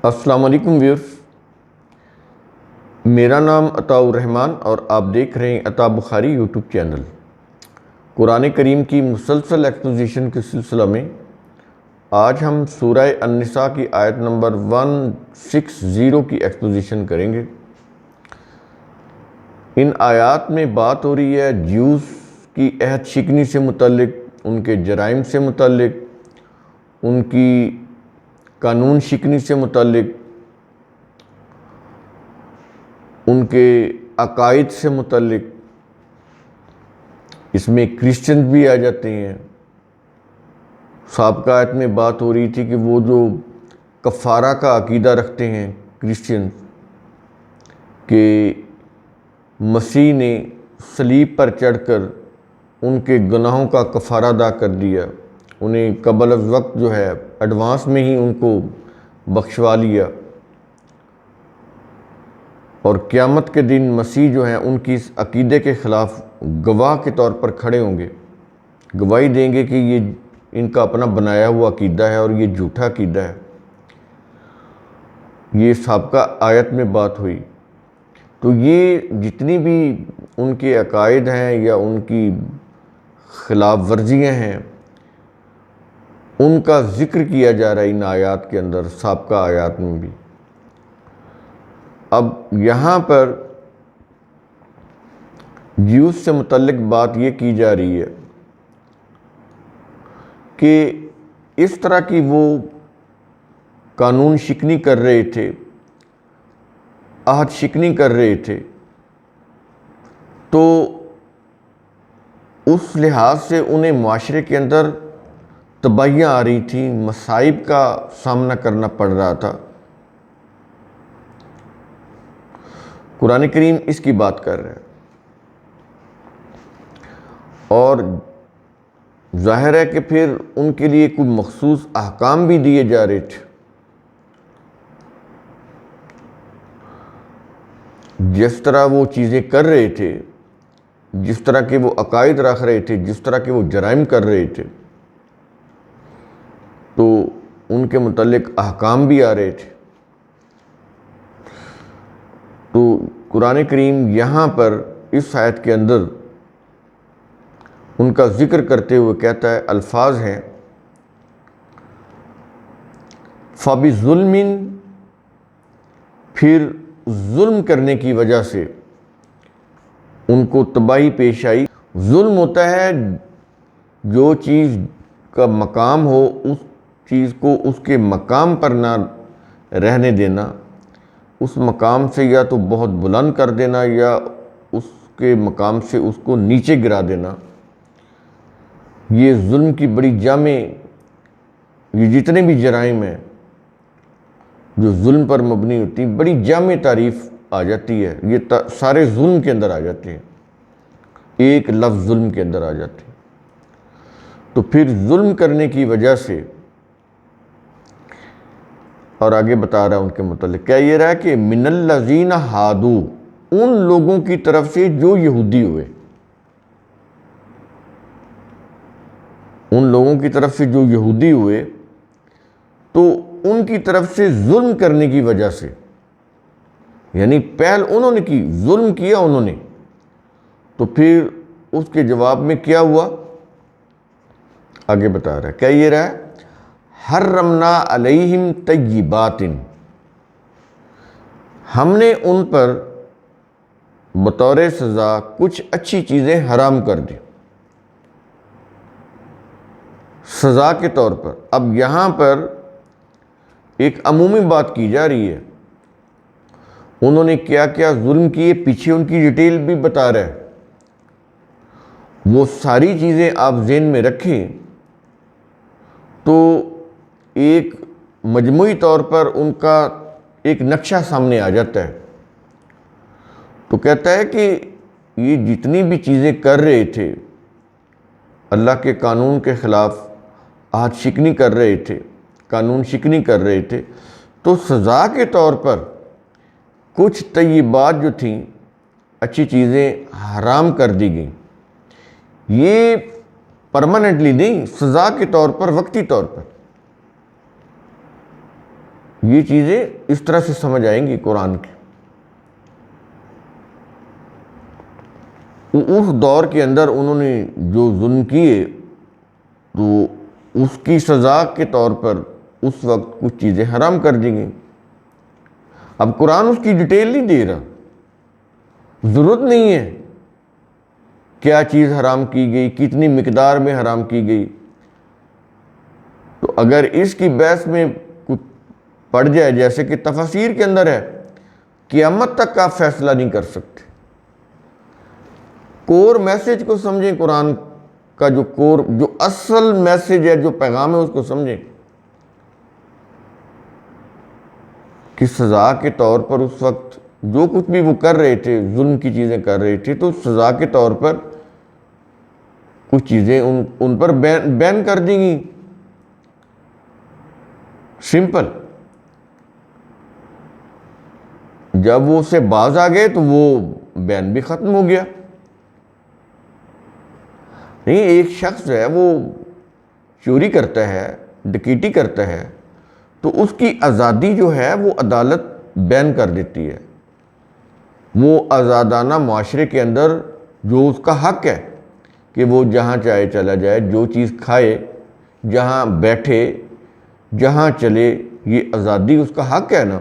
السلام علیکم ویورز، میرا نام عطاء الرحمن اور آپ دیکھ رہے ہیں عطاء بخاری یوٹیوب چینل۔ قرآن کریم کی مسلسل ایکسپوزیشن کے سلسلہ میں آج ہم سورہ النساء کی آیت نمبر 160 کی ایکسپوزیشن کریں گے۔ ان آیات میں بات ہو رہی ہے جیوز کی عہد شکنی سے متعلق، ان کے جرائم سے متعلق، ان کی قانون شکنی سے متعلق، ان کے عقائد سے متعلق۔ اس میں کرسچن بھی آ جاتے ہیں۔ سابقہ آیت میں بات ہو رہی تھی کہ وہ جو کفارہ کا عقیدہ رکھتے ہیں کرسچن، کہ مسیح نے صلیب پر چڑھ کر ان کے گناہوں کا کفارہ ادا کر دیا، انہیں قبل از وقت جو ہے ایڈوانس میں ہی ان کو بخشوا لیا، اور قیامت کے دن مسیح جو ہیں ان کی اس عقیدے کے خلاف گواہ کے طور پر کھڑے ہوں گے، گواہی دیں گے کہ یہ ان کا اپنا بنایا ہوا عقیدہ ہے اور یہ جھوٹا عقیدہ ہے۔ یہ سابقہ آیت میں بات ہوئی۔ تو یہ جتنی بھی ان کے عقائد ہیں یا ان کی خلاف ورزیاں ہیں، ان کا ذکر کیا جا رہا ہے ان آیات کے اندر، سابقہ آیات میں بھی۔ اب یہاں پر جیوز سے متعلق بات یہ کی جا رہی ہے کہ اس طرح کی وہ قانون شکنی کر رہے تھے، عہد شکنی کر رہے تھے، تو اس لحاظ سے انہیں معاشرے کے اندر تباہیاں آ رہی تھیں، مصائب کا سامنا کرنا پڑ رہا تھا۔ قرآن کریم اس کی بات کر رہا ہے، اور ظاہر ہے کہ پھر ان کے لیے کوئی مخصوص احکام بھی دیے جا رہے تھے۔ جس طرح وہ چیزیں کر رہے تھے، جس طرح کے وہ عقائد رکھ رہے تھے، جس طرح کے وہ جرائم کر رہے تھے، تو ان کے متعلق احکام بھی آ رہے تھے۔ تو قرآن کریم یہاں پر اس آیت کے اندر ان کا ذکر کرتے ہوئے کہتا ہے، الفاظ ہیں فَبِظُلْمٍ، پھر ظلم کرنے کی وجہ سے ان کو تباہی پیش آئی۔ ظلم ہوتا ہے جو چیز کا مقام ہو اس چیز کو اس کے مقام پر نہ رہنے دینا، اس مقام سے یا تو بہت بلند کر دینا یا اس کے مقام سے اس کو نیچے گرا دینا۔ یہ ظلم کی بڑی جامع، یہ جتنے بھی جرائم ہیں جو ظلم پر مبنی ہوتی ہیں، بڑی جامع تعریف آ جاتی ہے، یہ سارے ظلم کے اندر آ جاتے ہیں، ایک لفظ ظلم کے اندر آ جاتے ہیں۔ تو پھر ظلم کرنے کی وجہ سے، اور آگے بتا رہا ہے ان کے متعلق، کیا یہ رہا ہے کہ من الذین ہادو، ان لوگوں کی طرف سے جو یہودی ہوئے، ان لوگوں کی طرف سے جو یہودی ہوئے، تو ان کی طرف سے ظلم کرنے کی وجہ سے، یعنی پہل انہوں نے کی، ظلم کیا انہوں نے، تو پھر اس کے جواب میں کیا ہوا آگے بتا رہا ہے، کیا یہ رہا ہے حرمنا علیہم طیبات، ہم نے ان پر بطور سزا کچھ اچھی چیزیں حرام کر دی، سزا کے طور پر۔ اب یہاں پر ایک عمومی بات کی جا رہی ہے، انہوں نے کیا کیا ظلم کیے، پیچھے ان کی ڈیٹیل بھی بتا رہا ہے۔ وہ ساری چیزیں آپ ذہن میں رکھیں تو ایک مجموعی طور پر ان کا ایک نقشہ سامنے آ جاتا ہے۔ تو کہتا ہے کہ یہ جتنی بھی چیزیں کر رہے تھے، اللہ کے قانون کے خلاف عہد شکنی کر رہے تھے، قانون شکنی کر رہے تھے، تو سزا کے طور پر کچھ طیبات جو تھیں، اچھی چیزیں حرام کر دی گئیں۔ یہ پرماننٹلی نہیں، سزا کے طور پر، وقتی طور پر۔ یہ چیزیں اس طرح سے سمجھ آئیں گی قرآن کی۔ اس دور کے اندر انہوں نے جو ظلم کیے تو اس کی سزا کے طور پر اس وقت کچھ چیزیں حرام کر دی گئیں۔ اب قرآن اس کی ڈیٹیل نہیں دے رہا، ضرورت نہیں ہے کیا چیز حرام کی گئی، کتنی مقدار میں حرام کی گئی۔ تو اگر اس کی بحث میں کچھ پڑ جائے، جیسے کہ تفاسیر کے اندر ہے، قیامت تک آپ فیصلہ نہیں کر سکتے۔ کور میسج کو سمجھیں، قرآن کا جو اصل میسج ہے، جو پیغام ہے، اس کو سمجھیں کہ سزا کے طور پر اس وقت جو کچھ بھی وہ کر رہے تھے، ظلم کی چیزیں کر رہے تھے، تو سزا کے طور پر کچھ چیزیں ان پر بین کر دی گئی۔ سمپل۔ جب وہ اس سے باز آ گئے تو وہ بین بھی ختم ہو گیا۔ نہیں، ایک شخص ہے وہ چوری کرتا ہے، ڈکیٹی کرتا ہے، تو اس کی آزادی جو ہے وہ عدالت بین کر دیتی ہے۔ وہ آزادانہ معاشرے کے اندر جو اس کا حق ہے کہ وہ جہاں چاہے چلا جائے، جو چیز کھائے، جہاں بیٹھے، جہاں چلے، یہ آزادی اس کا حق ہے نا۔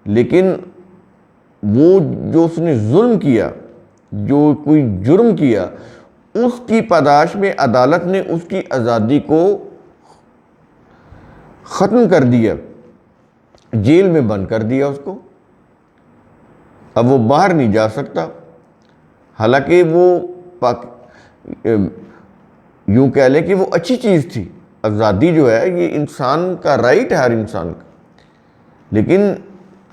لیکن وہ جو اس نے ظلم کیا، جو کوئی جرم کیا، اس کی پاداش میں عدالت نے اس کی آزادی کو ختم کر دیا، جیل میں بند کر دیا اس کو۔ اب وہ باہر نہیں جا سکتا، حالانکہ وہ یوں کہہ لیں کہ وہ اچھی چیز تھی۔ آزادی جو ہے یہ انسان کا رائٹ ہے، ہر انسان کا، لیکن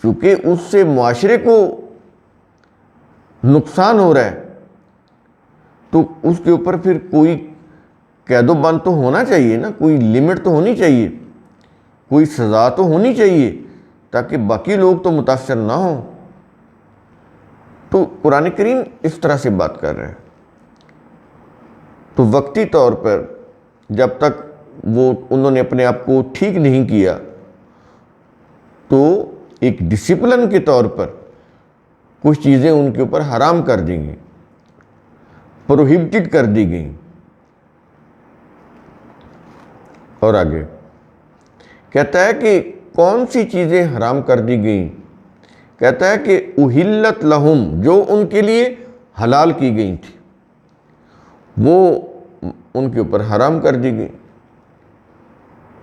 چونکہ اس سے معاشرے کو نقصان ہو رہا ہے تو اس کے اوپر پھر کوئی قید و بند تو ہونا چاہیے نا، کوئی لمٹ تو ہونی چاہیے، کوئی سزا تو ہونی چاہیے تاکہ باقی لوگ تو متاثر نہ ہوں۔ تو قرآن کریم اس طرح سے بات کر رہے ہیں۔ تو وقتی طور پر جب تک انہوں نے اپنے آپ کو ٹھیک نہیں کیا تو ایک ڈسپلن کے طور پر کچھ چیزیں ان کے اوپر حرام کر دی گئیں، پروہیبٹڈ کر دی گئیں۔ اور آگے کہتا ہے کہ کون سی چیزیں حرام کر دی گئیں؟ کہتا ہے کہ احلت لہم، جو ان کے لیے حلال کی گئی تھی وہ ان کے اوپر حرام کر دی گئی۔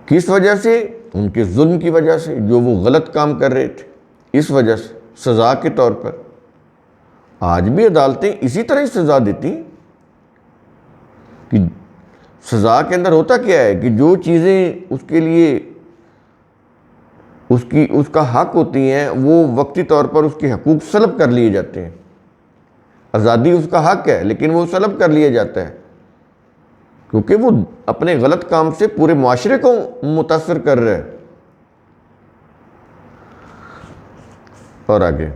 کس وجہ سے؟ ان کے ظلم کی وجہ سے، جو وہ غلط کام کر رہے تھے، اس وجہ سے سزا کے طور پر۔ آج بھی عدالتیں اسی طرح ہی سزا دیتی ہیں کہ سزا کے اندر ہوتا کیا ہے کہ جو چیزیں اس کے لیے اس کا حق ہوتی ہیں وہ وقتی طور پر اس کے حقوق سلب کر لیے جاتے ہیں۔ آزادی اس کا حق ہے لیکن وہ سلب کر لیا جاتا ہے کیونکہ وہ اپنے غلط کام سے پورے معاشرے کو متاثر کر رہا ہے۔ اور آگے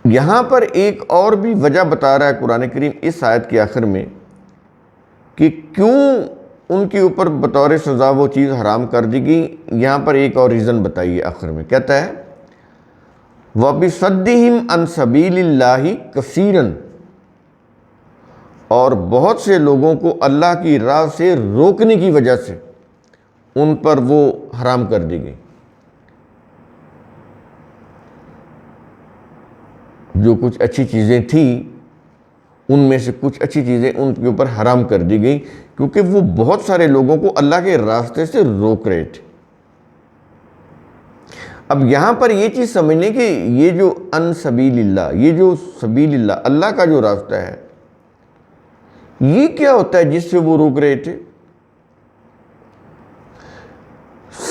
یہاں پر ایک اور بھی وجہ بتا رہا ہے قرآن کریم اس آیت کے آخر میں کہ کیوں ان کے اوپر بطور سزا وہ چیز حرام کر دی گئی۔ یہاں پر ایک اور ریزن بتائیے آخر میں، کہتا ہے وَبِصَدِّهِمْ عَنْ سَبِيلِ اللَّهِ كَثِيرًا، اور بہت سے لوگوں کو اللہ کی راہ سے روکنے کی وجہ سے ان پر وہ حرام کر دی گئی۔ جو کچھ اچھی چیزیں تھیں ان میں سے کچھ اچھی چیزیں ان کے اوپر حرام کر دی گئی کیونکہ وہ بہت سارے لوگوں کو اللہ کے راستے سے روک رہے تھے۔ اب یہاں پر یہ چیز سمجھنے کہ یہ جو ان سبیل اللہ، یہ جو سبیل اللہ، اللہ کا جو راستہ ہے، یہ کیا ہوتا ہے جس سے وہ روک رہے تھے؟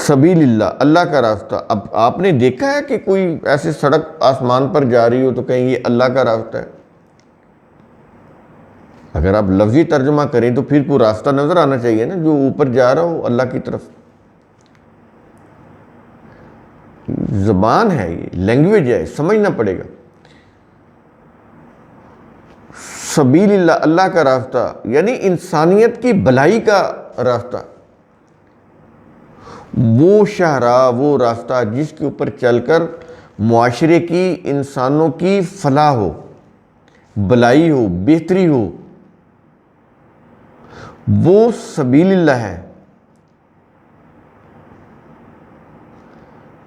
سبیل اللہ، اللہ کا راستہ۔ اب آپ نے دیکھا ہے کہ کوئی ایسے سڑک آسمان پر جا رہی ہو تو کہیں یہ اللہ کا راستہ ہے؟ اگر آپ لفظی ترجمہ کریں تو پھر کوئی راستہ نظر آنا چاہیے نا جو اوپر جا رہا ہو اللہ کی طرف۔ زبان ہے، یہ لینگویج ہے، سمجھنا پڑے گا۔ سبیل اللہ، اللہ کا راستہ، یعنی انسانیت کی بھلائی کا راستہ۔ وہ شاہراہ، وہ راستہ جس کے اوپر چل کر معاشرے کی، انسانوں کی فلاح ہو، بلائی ہو، بہتری ہو، وہ سبیل اللہ ہے۔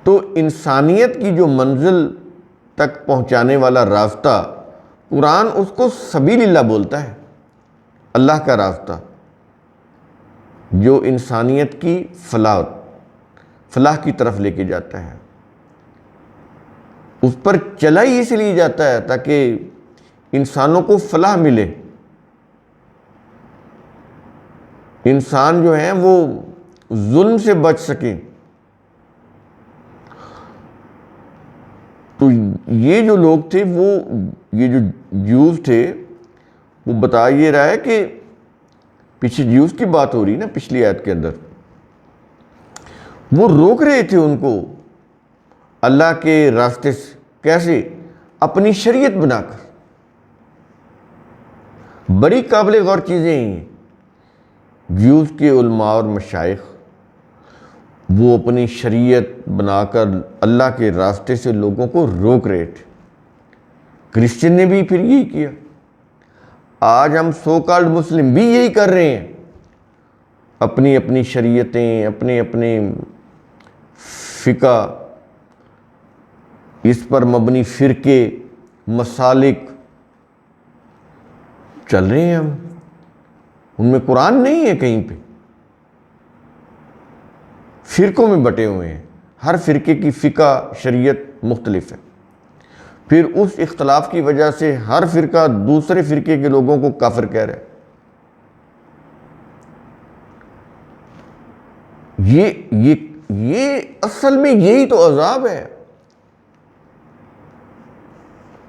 تو انسانیت کی جو منزل تک پہنچانے والا راستہ، قرآن اس کو سبیل اللہ بولتا ہے، اللہ کا راستہ جو انسانیت کی فلاح کی طرف لے کے جاتا ہے۔ اس پر چلا ہی اس لیے جاتا ہے تاکہ انسانوں کو فلاح ملے، انسان جو ہیں وہ ظلم سے بچ سکیں۔ تو یہ جو لوگ تھے، یہ جو جیوز تھے، وہ بتا یہ رہا ہے کہ پیچھے جیوز کی بات ہو رہی نا پچھلی آیت کے اندر، وہ روک رہے تھے ان کو اللہ کے راستے سے۔ کیسے؟ اپنی شریعت بنا کر۔ بڑی قابل غور چیزیں ہیں جیوز کے علماء اور مشائخ، وہ اپنی شریعت بنا کر اللہ کے راستے سے لوگوں کو روک رہے تھے۔ کرسچن نے بھی پھر یہی کیا، آج ہم سو کالڈ مسلم بھی یہی کر رہے ہیں، اپنی اپنی شریعتیں، اپنے اپنے فقہ، اس پر مبنی فرقے، مسالک چل رہے ہیں ہم، ان میں قرآن نہیں ہے کہیں پہ، فرقوں میں بٹے ہوئے ہیں، ہر فرقے کی فقہ شریعت مختلف ہے، پھر اس اختلاف کی وجہ سے ہر فرقہ دوسرے فرقے کے لوگوں کو کافر کہہ رہا ہے۔ یہ اصل میں یہی تو عذاب ہے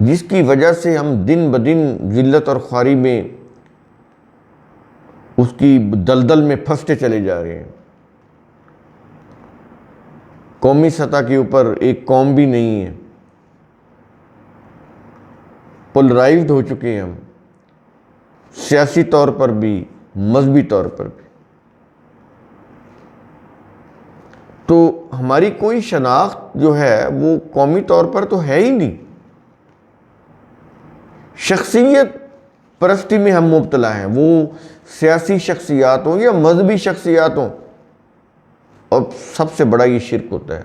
جس کی وجہ سے ہم دن بدن ذلت اور خواری میں، اس کی دلدل میں پھنستے چلے جا رہے ہیں۔ قومی سطح کے اوپر ایک قوم بھی نہیں ہے، پولرائزڈ ہو چکے ہیں ہم، سیاسی طور پر بھی، مذہبی طور پر بھی۔ تو ہماری کوئی شناخت جو ہے وہ قومی طور پر تو ہے ہی نہیں، شخصیت پرستی میں ہم مبتلا ہیں، وہ سیاسی شخصیات ہوں یا مذہبی شخصیات ہوں، اور سب سے بڑا یہ شرک ہوتا ہے،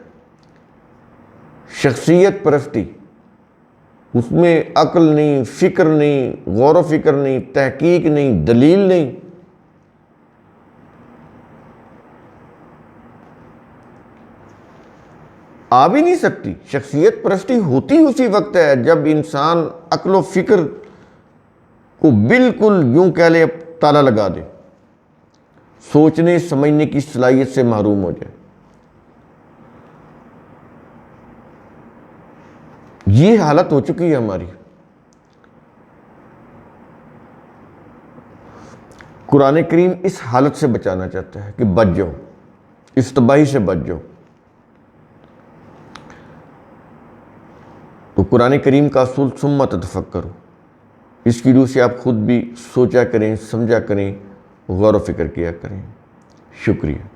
شخصیت پرستی۔ اس میں عقل نہیں، فکر نہیں، غور و فکر نہیں، تحقیق نہیں، دلیل نہیں۔ آ بھی نہیں سکتی۔ شخصیت پرستی ہوتی اسی وقت ہے جب انسان عقل و فکر کو بالکل یوں کہہ لے تالا لگا دے، سوچنے سمجھنے کی صلاحیت سے محروم ہو جائے۔ یہ حالت ہو چکی ہے ہماری۔ قرآن کریم اس حالت سے بچانا چاہتا ہے کہ بچ جاؤ، اس تباہی سے بچ جاؤ۔ تو قرآن کریم کا اصول ثم تتفکروا، اس کی روح سے آپ خود بھی سوچا کریں، سمجھا کریں، غور و فکر کیا کریں۔ شکریہ۔